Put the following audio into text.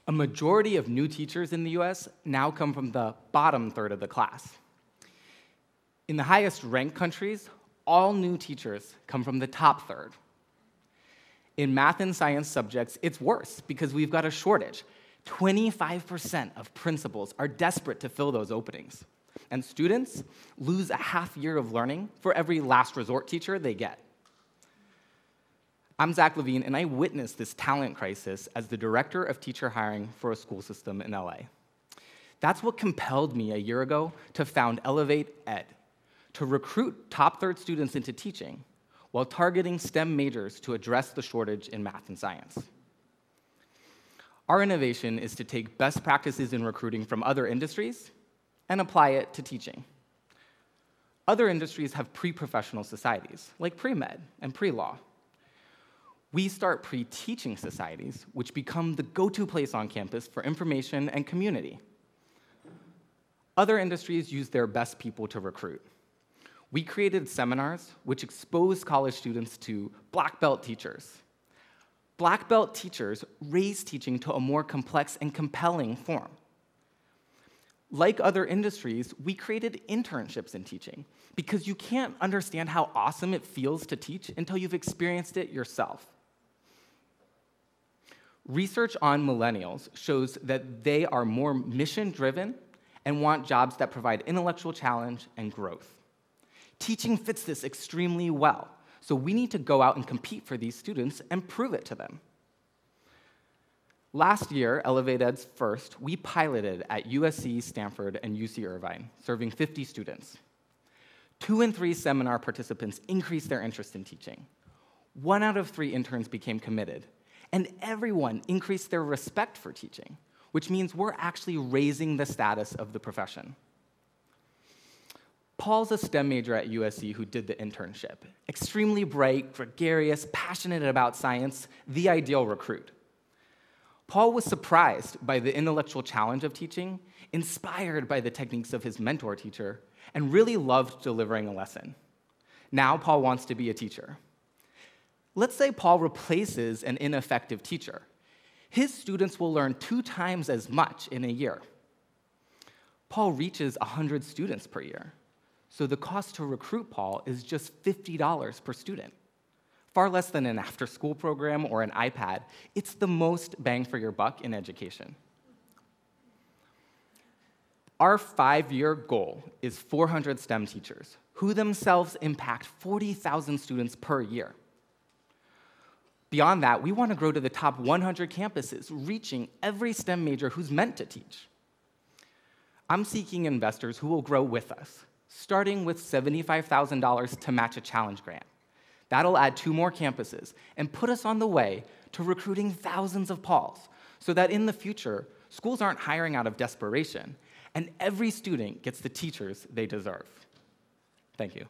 A majority of new teachers in the US now come from the bottom third of the class. In the highest ranked countries, all new teachers come from the top third. In math and science subjects, it's worse because we've got a shortage. 25% of principals are desperate to fill those openings, and students lose a half year of learning for every last resort teacher they get. I'm Zach Levine, and I witnessed this talent crisis as the director of teacher hiring for a school system in LA. That's what compelled me a year ago to found ElevatED, to recruit top third students into teaching while targeting STEM majors to address the shortage in math and science. Our innovation is to take best practices in recruiting from other industries and apply it to teaching. Other industries have pre-professional societies, like pre-med and pre-law. We start pre-teaching societies, which become the go-to place on campus for information and community. Other industries use their best people to recruit. We created seminars which expose college students to black belt teachers. Black belt teachers raise teaching to a more complex and compelling form. Like other industries, we created internships in teaching because you can't understand how awesome it feels to teach until you've experienced it yourself. Research on millennials shows that they are more mission-driven and want jobs that provide intellectual challenge and growth. Teaching fits this extremely well, so we need to go out and compete for these students and prove it to them. Last year, ElevatED's first, we piloted at USC, Stanford, and UC Irvine, serving 50 students. 2 and 3 seminar participants increased their interest in teaching. 1 out of 3 interns became committed, and everyone increased their respect for teaching, which means we're actually raising the status of the profession. Paul's a STEM major at USC who did the internship. Extremely bright, gregarious, passionate about science, the ideal recruit. Paul was surprised by the intellectual challenge of teaching, inspired by the techniques of his mentor teacher, and really loved delivering a lesson. Now Paul wants to be a teacher. Let's say Paul replaces an ineffective teacher. His students will learn 2 times as much in a year. Paul reaches 100 students per year, so the cost to recruit Paul is just $50 per student. Far less than an after-school program or an iPad. It's the most bang for your buck in education. Our 5-year goal is 400 STEM teachers, who themselves impact 40,000 students per year. Beyond that, we want to grow to the top 100 campuses, reaching every STEM major who's meant to teach. I'm seeking investors who will grow with us, starting with $75,000 to match a challenge grant. That'll add 2 more campuses and put us on the way to recruiting thousands of Pauls, so that in the future, schools aren't hiring out of desperation, and every student gets the teachers they deserve. Thank you.